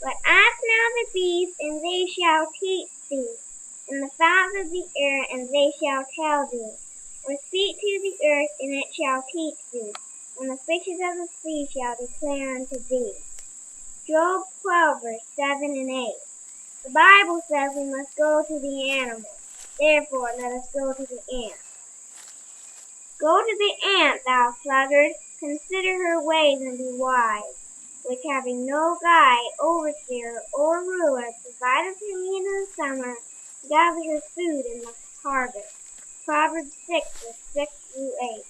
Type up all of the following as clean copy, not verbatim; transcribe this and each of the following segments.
But ask now the beasts, and they shall teach thee, and the fowls of the air, and they shall tell thee. Or speak to the earth, and it shall teach thee, and the fishes of the sea shall declare unto thee. Job 12, verse 7 and 8. The Bible says we must go to the animals. Therefore, let us go to the ant. Go to the ant, thou sluggard, consider her ways and be wise, which having no guide, overseer, or ruler, provideth her meat in the summer, gathers her food in the harvest. Proverbs 6, verse 6 through 8.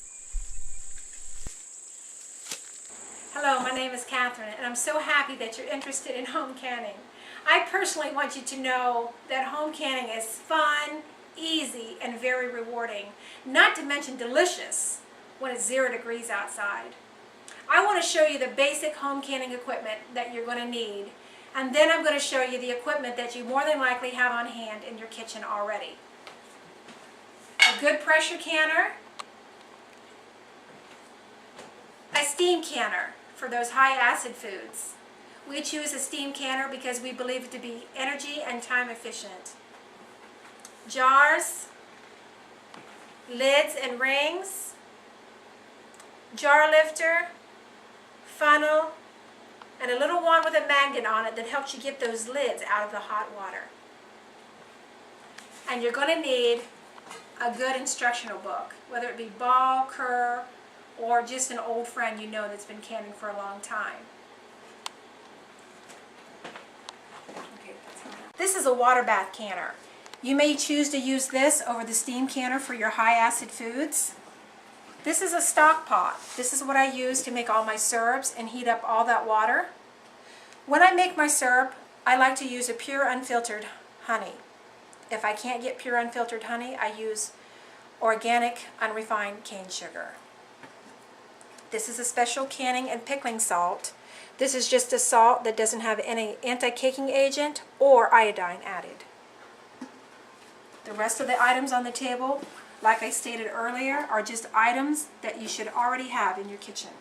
Hello, my name is Catherine, and I'm so happy that you're interested in home canning. I personally want you to know that home canning is fun, easy, and very rewarding, not to mention delicious when it's 0 degrees outside. I want to show you the basic home canning equipment that you're going to need, and then I'm going to show you the equipment that you more than likely have on hand in your kitchen already. A good pressure canner, a steam canner for those high acid foods. We choose a steam canner because we believe it to be energy and time efficient. Jars, lids and rings, jar lifter, funnel, and a little one with a magnet on it that helps you get those lids out of the hot water. And you're going to need a good instructional book, whether it be Ball, Kerr, or just an old friend you know that's been canning for a long time. This is a water bath canner. You may choose to use this over the steam canner for your high acid foods. This is a stock pot. This is what I use to make all my syrups and heat up all that water. When I make my syrup, I like to use a pure unfiltered honey. If I can't get pure unfiltered honey, I use organic unrefined cane sugar. This is a special canning and pickling salt. This is just a salt that doesn't have any anti-caking agent or iodine added. The rest of the items on the table, like I stated earlier, are just items that you should already have in your kitchen.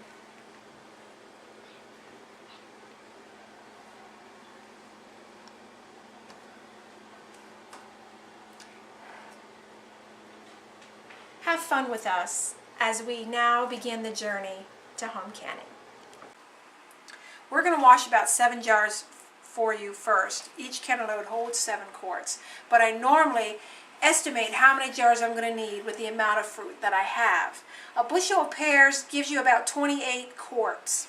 Have fun with us as we now begin the journey to home canning. We're going to wash about 7 jars for you first. Each canner load holds 7 quarts, but I normally estimate how many jars I'm going to need with the amount of fruit that I have. A bushel of pears gives you about 28 quarts.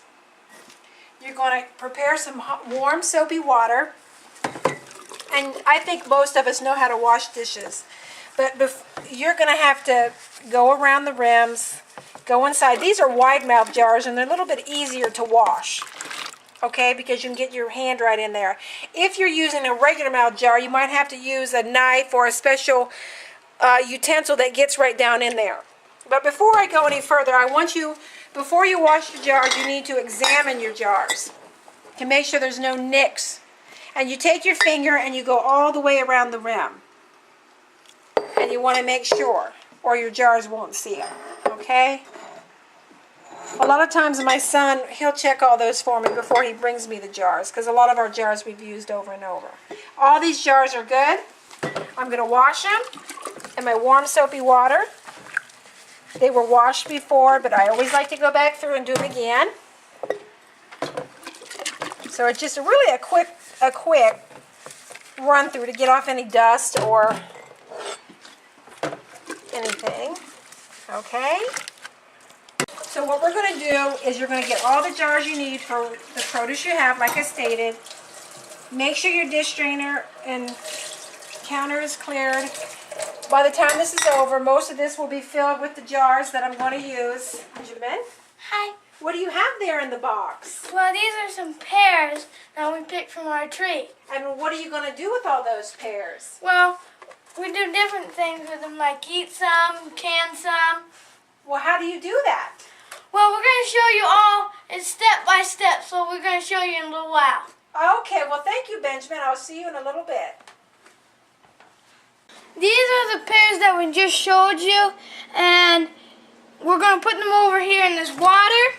You're going to prepare some warm soapy water, and I think most of us know how to wash dishes, but you're going to have to go around the rims, go inside. These are wide mouth jars, and they're a little bit easier to wash, okay, because you can get your hand right in there. If you're using a regular mouth jar, you might have to use a knife or a special utensil that gets right down in there. But before I go any further, I want you, before you wash your jars, you need to examine your jars to make sure there's no nicks. And you take your finger and you go all the way around the rim. And you want to make sure, or your jars won't seal, okay? A lot of times my son, he'll check all those for me before he brings me the jars, because a lot of our jars we've used over and over. All these jars are good. I'm going to wash them in my warm soapy water. They were washed before, but I always like to go back through and do them again. So it's just really a quick run through to get off any dust or anything. Okay? So what we're going to do is you're going to get all the jars you need for the produce you have, like I stated. Make sure your dish drainer and counter is cleared. By the time this is over, most of this will be filled with the jars that I'm going to use. Benjamin? Hi. What do you have there in the box? Well, these are some pears that we picked from our tree. And what are you going to do with all those pears? Well, we do different things with them, like eat some, can some. Well, how do you do that? Well, we're going to show you all step by step, so we're going to show you in a little while. Okay, well, thank you, Benjamin. I'll see you in a little bit. These are the pears that we just showed you, and we're going to put them over here in this water.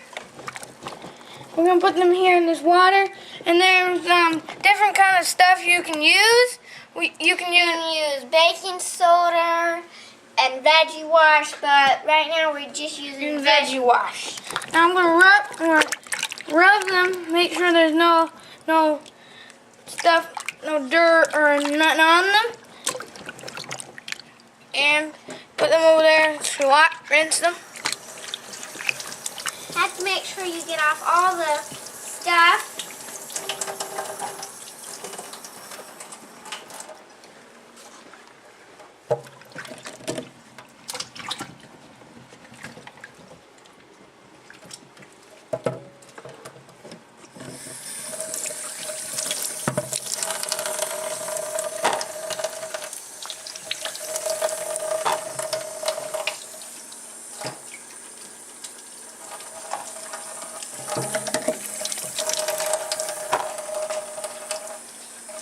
We're going to put them here in this water, And there's different kind of stuff you can use. You can use baking soda and veggie wash, but right now we're just using veggie wash. Now I'm gonna rub them, make sure there's no stuff, no dirt or nothing on them, and put them over there to rinse them. Have to make sure you get off all the stuff.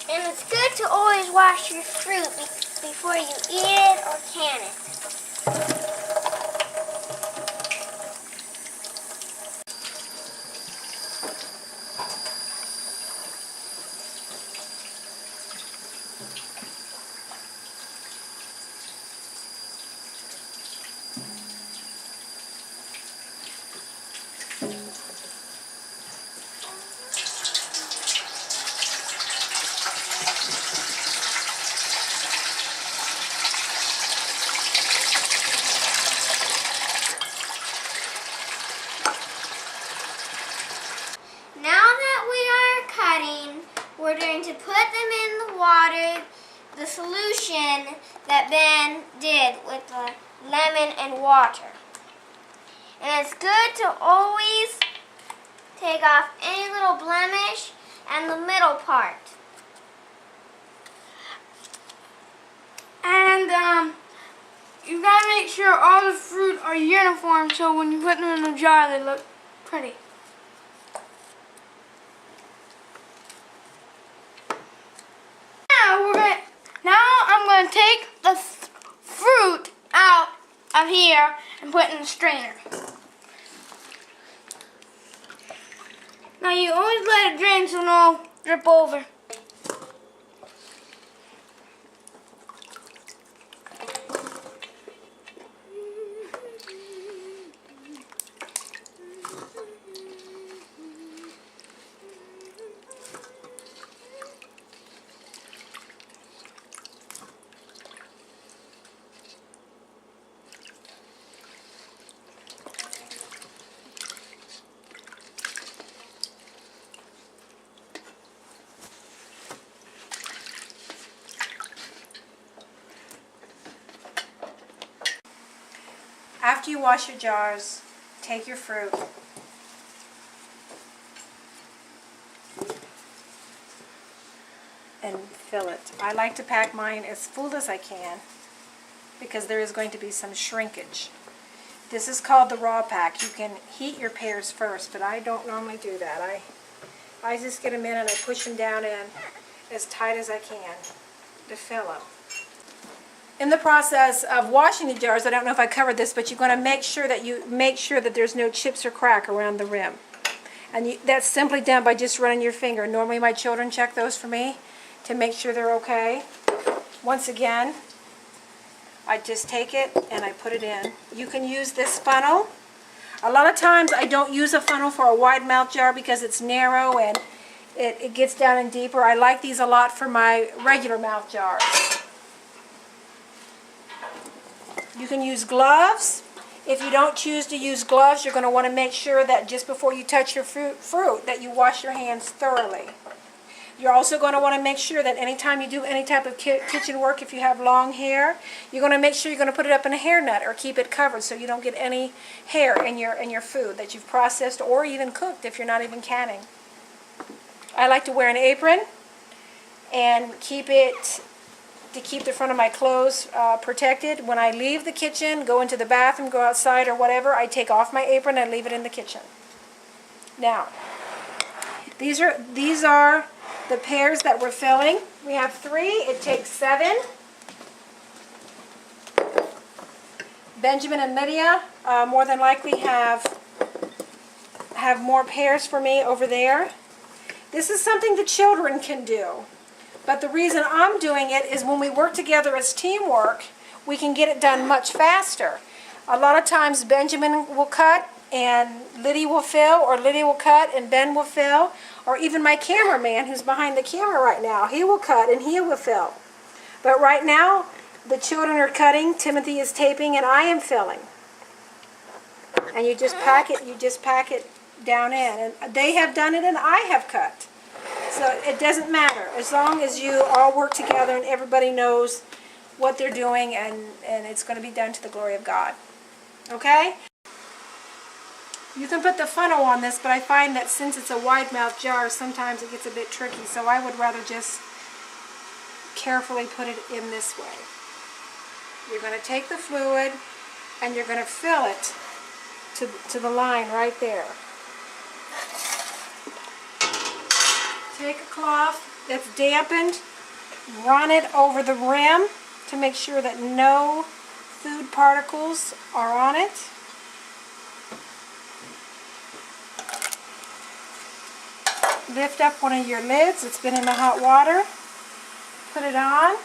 And it's good to always wash your fruit before you eat it or can it. Now that we are cutting, we're going to put them in the water, the solution that Ben did with the lemon and water. And it's good to always take off any little blemish and the middle part. And you gotta make sure all the fruit are uniform so when you put them in the jar they look pretty. Now I'm gonna take the fruit out of here and put it in the strainer. Now you always let it drain so no drip over. After you wash your jars, take your fruit and fill it. I like to pack mine as full as I can because there is going to be some shrinkage. This is called the raw pack. You can heat your pears first, but I don't normally do that. I just get them in and I push them down in as tight as I can to fill them. In the process of washing the jars, I don't know if I covered this, but you're going to make sure that there's no chips or crack around the rim. And that's simply done by just running your finger. Normally my children check those for me to make sure they're okay. Once again, I just take it and I put it in. You can use this funnel. A lot of times I don't use a funnel for a wide mouth jar because it's narrow and it gets down in deeper. I like these a lot for my regular mouth jars. You can use gloves. If you don't choose to use gloves, you're going to want to make sure that just before you touch your fruit that you wash your hands thoroughly. You're also going to want to make sure that anytime you do any type of kitchen work, if you have long hair, you're going to make sure you're going to put it up in a hairnet or keep it covered so you don't get any hair in your food that you've processed or even cooked if you're not even canning. I like to wear an apron and keep the front of my clothes protected. When I leave the kitchen, go into the bathroom, go outside or whatever, I take off my apron and leave it in the kitchen. Now, these are the pears that we're filling. We have 3. It takes 7. Benjamin and Lydia more than likely have more pears for me over there. This is something the children can do. But the reason I'm doing it is when we work together as teamwork, we can get it done much faster. A lot of times Benjamin will cut and Liddy will fill, or Liddy will cut and Ben will fill, or even my cameraman who's behind the camera right now, he will cut and he will fill. But right now, the children are cutting, Timothy is taping, and I am filling. And you just pack it down in. And they have done it and I have cut. So it doesn't matter, as long as you all work together and everybody knows what they're doing, and it's going to be done to the glory of God. Okay? You can put the funnel on this, but I find that since it's a wide mouth jar, sometimes it gets a bit tricky, so I would rather just carefully put it in this way. You're going to take the fluid and you're going to fill it to the line right there. Take a cloth that's dampened, run it over the rim to make sure that no food particles are on it. Lift up one of your lids that's been in the hot water. Put it on.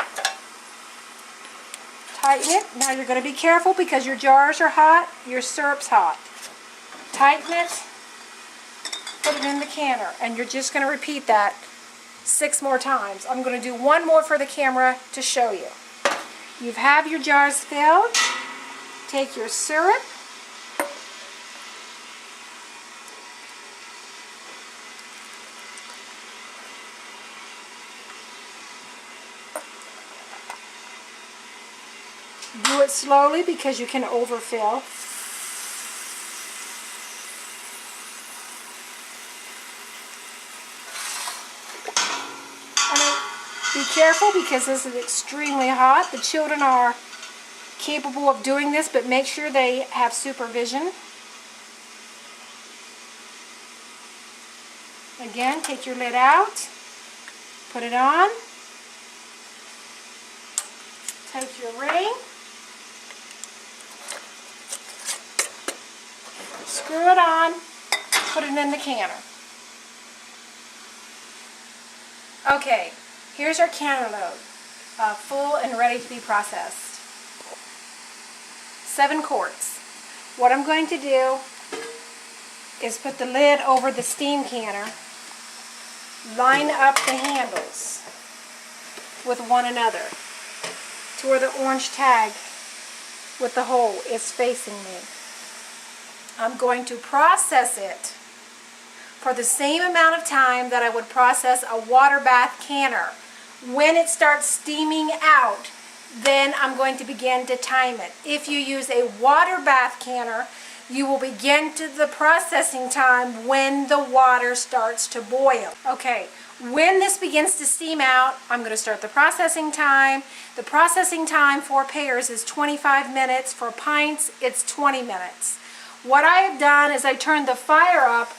Tighten it. Now you're going to be careful because your jars are hot, your syrup's hot. Tighten it. Put it in the canner, and you're just going to repeat that 6 more times. I'm going to do one more for the camera to show you. You have your jars filled. Take your syrup. Do it slowly because you can overfill. Be careful because this is extremely hot. The children are capable of doing this, but make sure they have supervision. Again, take your lid out, put it on, take your ring, screw it on, put it in the canner. Okay. Here's our canner load, full and ready to be processed. 7 quarts. What I'm going to do is put the lid over the steam canner, line up the handles with one another to where the orange tag with the hole is facing me. I'm going to process it for the same amount of time that I would process a water bath canner. When it starts steaming out, then I'm going to begin to time it. If you use a water bath canner, you will begin to the processing time when the water starts to boil. Okay, when this begins to steam out, I'm going to start the processing time. The processing time for pears is 25 minutes. For pints, it's 20 minutes. What I have done is I turned the fire up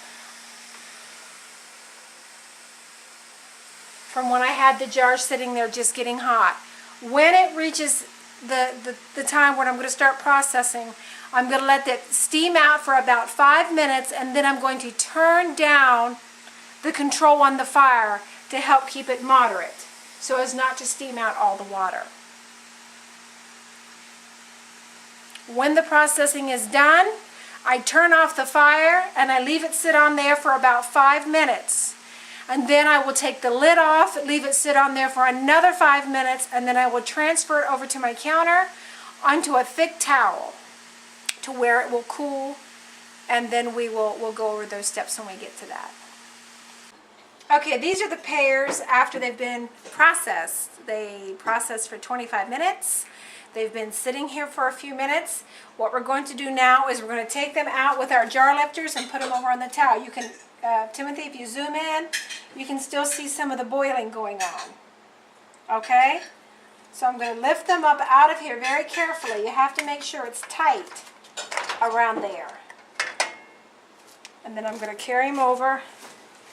from when I had the jar sitting there just getting hot. When it reaches the time when I'm going to start processing, I'm going to let that steam out for about 5 minutes, and then I'm going to turn down the control on the fire to help keep it moderate so as not to steam out all the water. When the processing is done, I turn off the fire and I leave it sit on there for about 5 minutes. And then I will take the lid off, leave it sit on there for another 5 minutes, and then I will transfer it over to my counter onto a thick towel to where it will cool, and then we'll go over those steps when we get to that. Okay, these are the pears after they've been processed. They processed for 25 minutes. They've been sitting here for a few minutes. What we're going to do now is we're going to take them out with our jar lifters and put them over on the towel. You can, Timothy, if you zoom in, you can still see some of the boiling going on. Okay? So I'm going to lift them up out of here very carefully. You have to make sure it's tight around there. And then I'm going to carry them over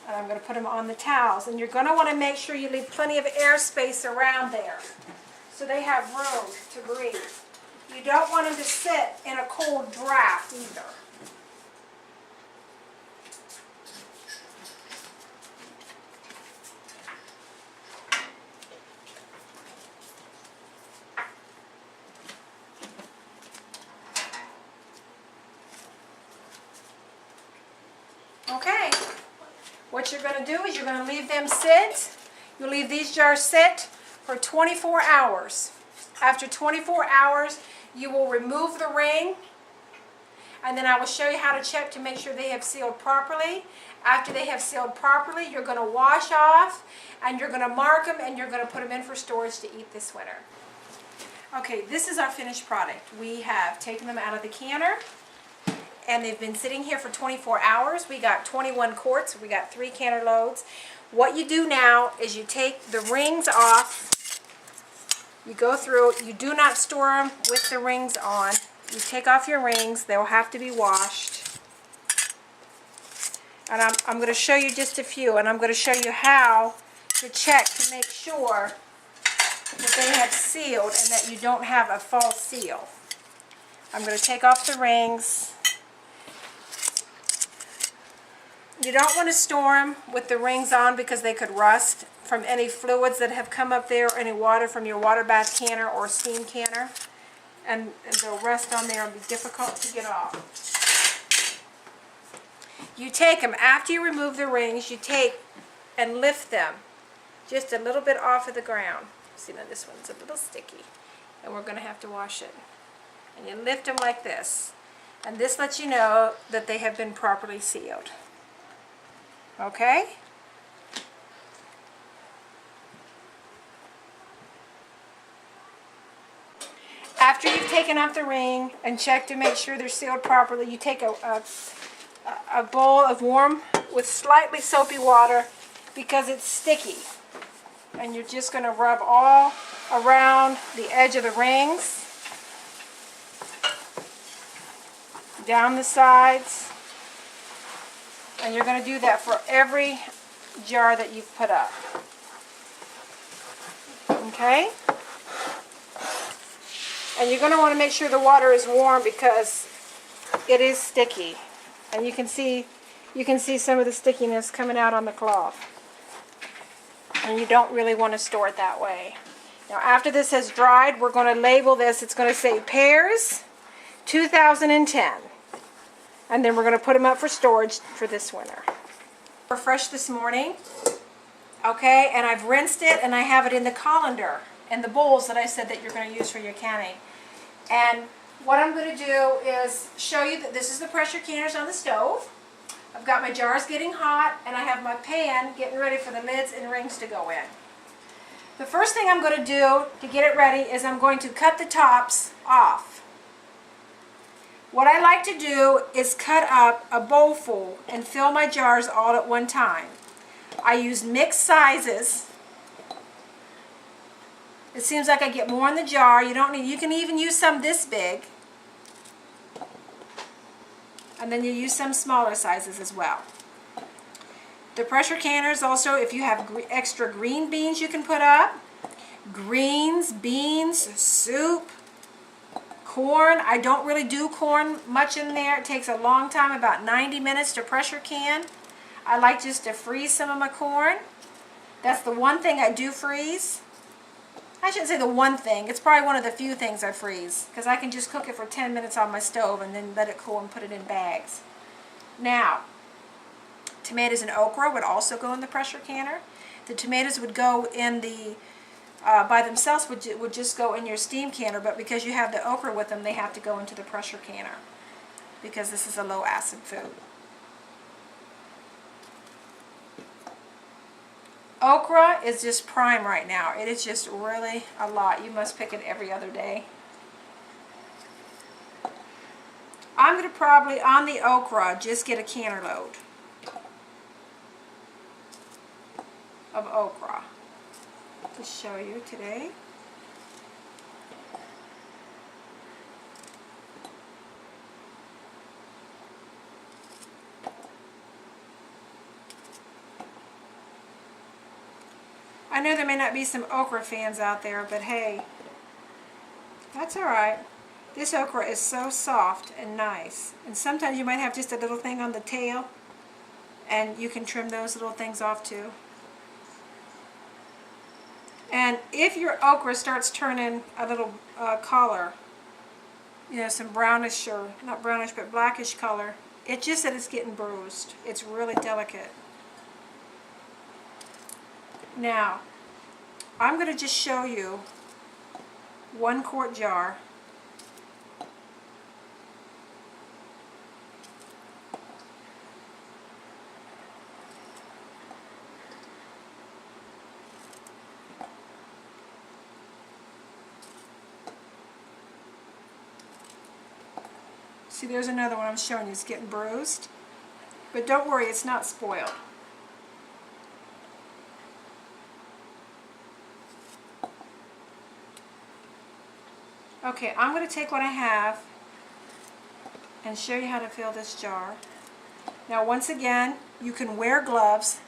and I'm going to put them on the towels. And you're going to want to make sure you leave plenty of airspace around there so they have room to breathe. You don't want them to sit in a cold draft either. Okay, what you're going to do is you're going to leave them sit. You leave these jars sit for 24 hours. After 24 hours, you will remove the ring, and then I will show you how to check to make sure they have sealed properly. After they have sealed properly, you're going to wash off, and you're going to mark them, and you're going to put them in for storage to eat this winter. Okay, this is our finished product. We have taken them out of the canner, and they've been sitting here for 24 hours. We got 21 quarts. We got 3 canner loads. What you do now is you take the rings off. You go through, you do not store them with the rings on. You take off your rings. They'll have to be washed. And I'm going to show you just a few, and I'm going to show you how to check to make sure that they have sealed and that you don't have a false seal. I'm going to take off the rings. You don't want to store them with the rings on because they could rust from any fluids that have come up there, or any water from your water bath canner or steam canner. And they'll rust on there and be difficult to get off. You take them, after you remove the rings, you take and lift them just a little bit off of the ground. See, now this one's a little sticky, and we're going to have to wash it. And you lift them like this. And this lets you know that they have been properly sealed. Okay? After you've taken off the ring and checked to make sure they're sealed properly, you take a bowl of warm with slightly soapy water because it's sticky. And you're just going to rub all around the edge of the rings, down the sides, and you're going to do that for every jar that you've put up. Okay? And you're going to want to make sure the water is warm because it is sticky. And you can see some of the stickiness coming out on the cloth. And you don't really want to store it that way. Now after this has dried, we're going to label this. It's going to say Pears 2010. And then we're going to put them up for storage for this winter. We're fresh this morning. Okay, and I've rinsed it and I have it in the colander, in the bowls that I said that you're going to use for your canning. And what I'm going to do is show you that this is the pressure canners on the stove. I've got my jars getting hot, and I have my pan getting ready for the lids and rings to go in. The first thing I'm going to do to get it ready is I'm going to cut the tops off. What I like to do is cut up a bowl full and fill my jars all at one time. I use mixed sizes. It seems like I get more in the jar. You can even use some this big. And then you use some smaller sizes as well. The pressure canners also, if you have extra green beans you can put up. Greens, beans, soup, corn. I don't really do corn much in there. It takes a long time, about 90 minutes to pressure can. I like just to freeze some of my corn. That's the one thing I do freeze. I shouldn't say the one thing. It's probably one of the few things I freeze, because I can just cook it for 10 minutes on my stove and then let it cool and put it in bags. Now, tomatoes and okra would also go in the pressure canner. The tomatoes would go in the, by themselves would just go in your steam canner, but because you have the okra with them, they have to go into the pressure canner, because this is a low acid food. Okra is just prime right now. It is just really a lot. You must pick it every other day. I'm going to probably, on the okra, just get a canner load of okra to show you today. I know there may not be some okra fans out there, but hey, that's alright. This okra is so soft and nice. And sometimes you might have just a little thing on the tail, and you can trim those little things off too. And if your okra starts turning a little color, you know, some brownish, or not brownish, but blackish color, It's just that it's getting bruised. It's really delicate. Now, I'm going to just show you 1 quart jar. See, there's another one I'm showing you. It's getting bruised. But don't worry, it's not spoiled. Okay, I'm going to take what I have and show you how to fill this jar. Now, once again, you can wear gloves.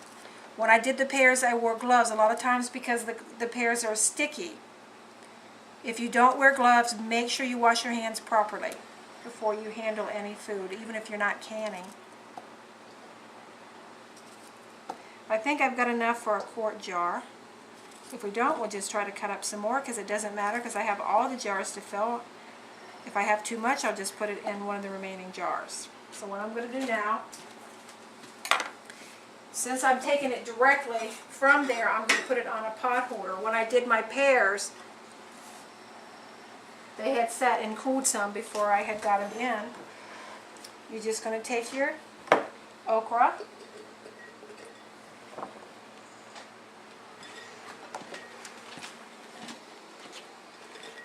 When I did the pears, I wore gloves a lot of times because the pears are sticky. If you don't wear gloves, make sure you wash your hands properly before you handle any food, even if you're not canning. I think I've got enough for a quart jar. If we don't, we'll just try to cut up some more because it doesn't matter because I have all the jars to fill. If I have too much, I'll just put it in one of the remaining jars. So what I'm going to do now, since I'm taking it directly from there, I'm going to put it on a pot holder. When I did my pears, they had sat and cooled some before I had got them in. You're just going to take your okra.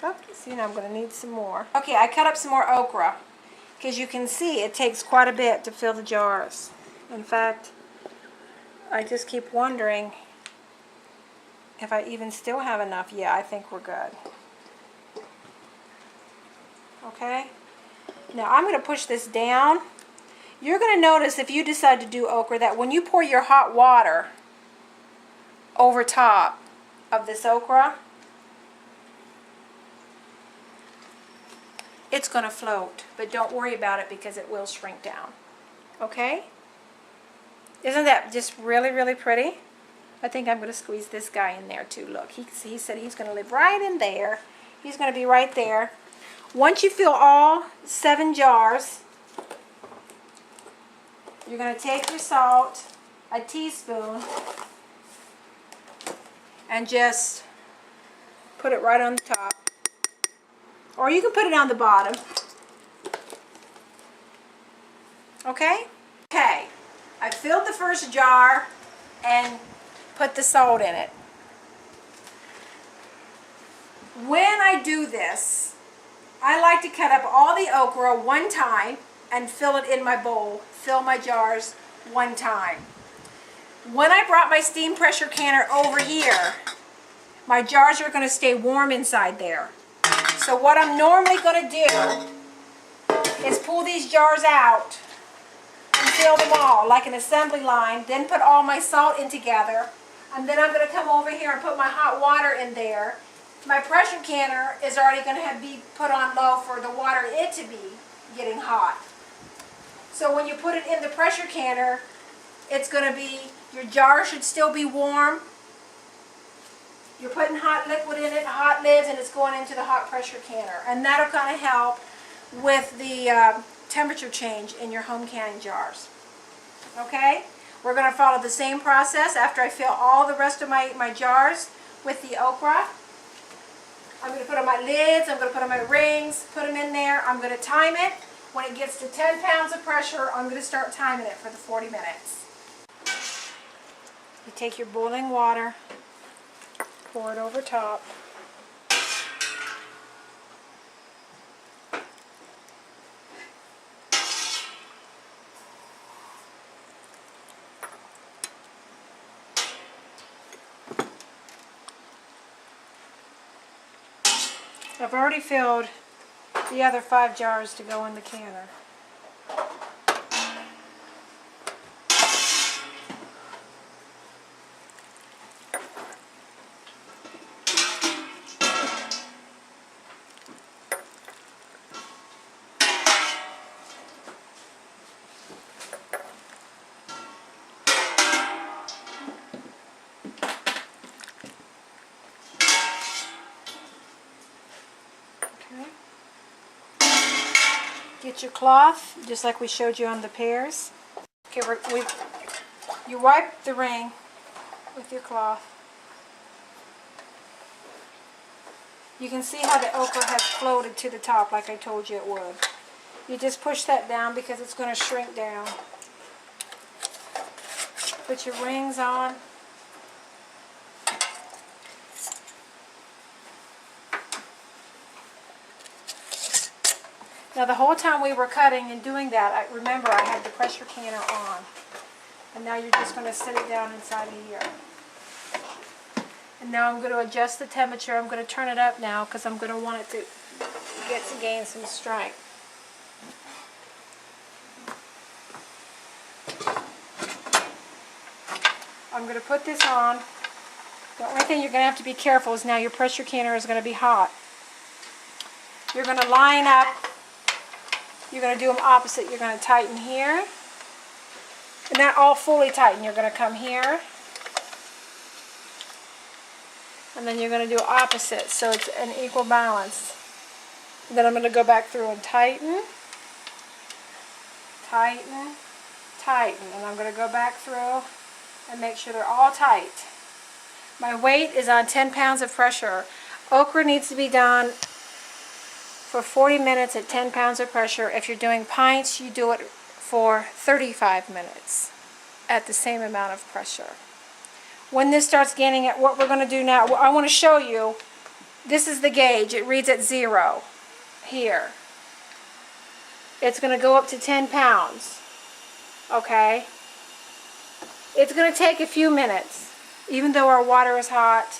Oh, see, now I'm going to need some more. Okay, I cut up some more okra because you can see it takes quite a bit to fill the jars. In fact, I just keep wondering if I even still have enough. Yeah, I think we're good. Okay, now I'm going to push this down. You're going to notice if you decide to do okra that when you pour your hot water over top of this okra, it's going to float, but don't worry about it because it will shrink down. Okay? Isn't that just really, really pretty? I think I'm going to squeeze this guy in there too. Look, he said he's going to live right in there. He's going to be right there. Once you fill all 7 jars, you're going to take your salt, a teaspoon, and just put it right on the top. Or you can put it on the bottom. Okay? Okay. I filled the first jar and put the salt in it. When I do this, I like to cut up all the okra one time and fill it in my bowl. Fill my jars one time. When I brought my steam pressure canner over here, my jars are going to stay warm inside there. So what I'm normally going to do is pull these jars out and fill them all like an assembly line, then put all my salt in together, and then I'm going to come over here and put my hot water in there. My pressure canner is already going to be put on low for the water it to be getting hot. So when you put it in the pressure canner, it's going to be, your jar should still be warm. You're putting hot liquid in it, hot lids, and it's going into the hot pressure canner. And that'll kind of help with the temperature change in your home canning jars. Okay? We're going to follow the same process after I fill all the rest of my jars with the okra. I'm going to put on my lids, I'm going to put on my rings, put them in there. I'm going to time it. When it gets to 10 pounds of pressure, I'm going to start timing it for the 40 minutes. You take your boiling water, pour it over top. I've already filled the other 5 jars to go in the canner. Get your cloth, just like we showed you on the pears. Okay, you wipe the ring with your cloth. You can see how the okra has floated to the top like I told you it would. You just push that down because it's going to shrink down. Put your rings on. Now the whole time we were cutting and doing that, remember I had the pressure canner on. And now you're just going to set it down inside of here. And now I'm going to adjust the temperature. I'm going to turn it up now because I'm going to want it to gain some strength. I'm going to put this on. The only thing you're going to have to be careful is now your pressure canner is going to be hot. You're going to line up. You're going to do them opposite. You're going to tighten here. And not all fully tighten. You're going to come here. And then you're going to do opposite so it's an equal balance. Then I'm going to go back through and tighten. Tighten. Tighten. And I'm going to go back through and make sure they're all tight. My weight is on 10 pounds of pressure. Okra needs to be done for 40 minutes at 10 pounds of pressure. If you're doing pints, you do it for 35 minutes at the same amount of pressure. When this starts gaining at what we're going to do now, I want to show you, this is the gauge. It reads at 0 here. It's going to go up to 10 pounds. Okay? It's going to take a few minutes. Even though our water is hot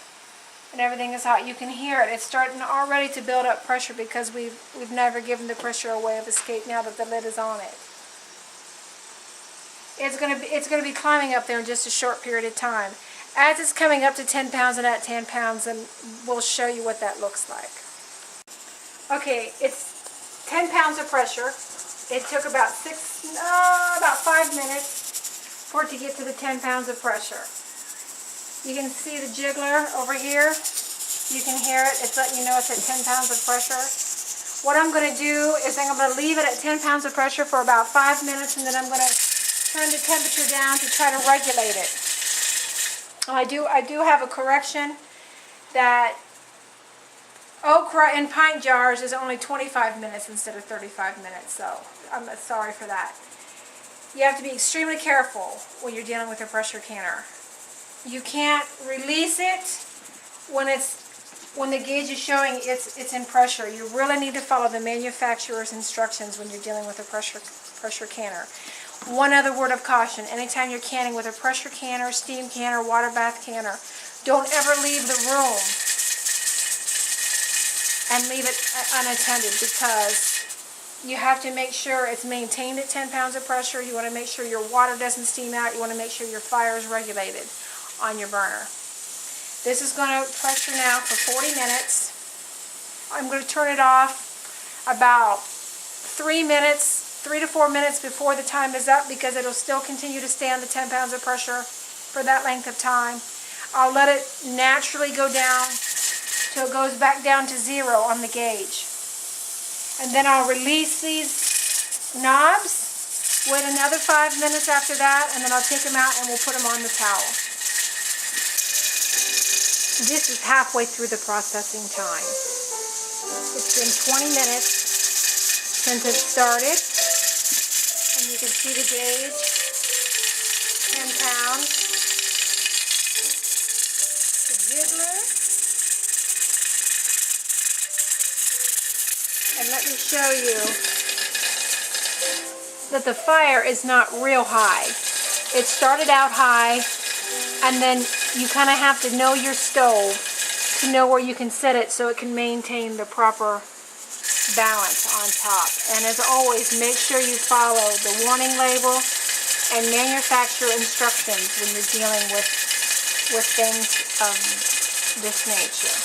and everything is hot, you can hear it. It's starting already to build up pressure because we've never given the pressure a way of escape now that the lid is on it. It's going to be climbing up there in just a short period of time. As it's coming up to 10 pounds and at 10 pounds, then we'll show you what that looks like. Okay, it's 10 pounds of pressure. It took about 5 minutes for it to get to the 10 pounds of pressure. You can see the jiggler over here. You can hear it. It's letting you know it's at 10 pounds of pressure. What I'm going to do is I'm going to leave it at 10 pounds of pressure for about 5 minutes, and then I'm going to turn the temperature down to try to regulate it. I do have a correction that okra in pint jars is only 25 minutes instead of 35 minutes, so I'm sorry for that. You have to be extremely careful when you're dealing with a pressure canner. You can't release it when the gauge is showing it's in pressure. You really need to follow the manufacturer's instructions when you're dealing with a pressure canner. One other word of caution: anytime you're canning with a pressure canner, steam canner, water bath canner, don't ever leave the room and leave it unattended, because you have to make sure it's maintained at 10 pounds of pressure. You want to make sure your water doesn't steam out. You want to make sure your fire is regulated on your burner. This is going to pressure now for 40 minutes. I'm going to turn it off about 3 to 4 minutes before the time is up, because it'll still continue to stay on the 10 pounds of pressure for that length of time. I'll let it naturally go down till it goes back down to 0 on the gauge. And then I'll release these knobs, wait another 5 minutes after that, and then I'll take them out and we'll put them on the towel. This is halfway through the processing time. It's been 20 minutes since it started, and you can see the gauge, 10 pounds. The jiggler. And let me show you that the fire is not real high. It started out high, and then you kind of have to know your stove to know where you can set it so it can maintain the proper balance on top. And as always, make sure you follow the warning label and manufacturer instructions when you're dealing with things of this nature.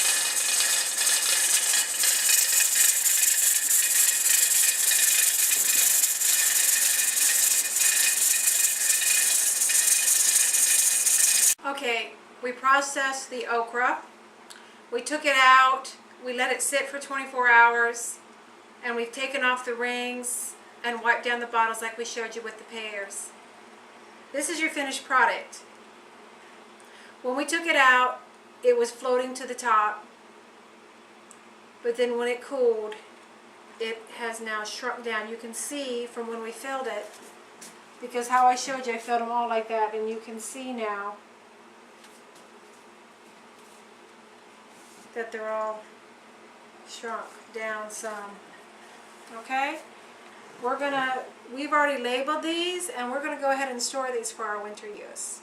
Okay, we processed the okra. We took it out. We let it sit for 24 hours. And we've taken off the rings and wiped down the bottles like we showed you with the pears. This is your finished product. When we took it out, it was floating to the top, but then when it cooled, it has now shrunk down. You can see from when we filled it, because how I showed you, I filled them all like that, and you can see now that they're all shrunk down some. Okay? We've already labeled these, and we're gonna go ahead and store these for our winter use.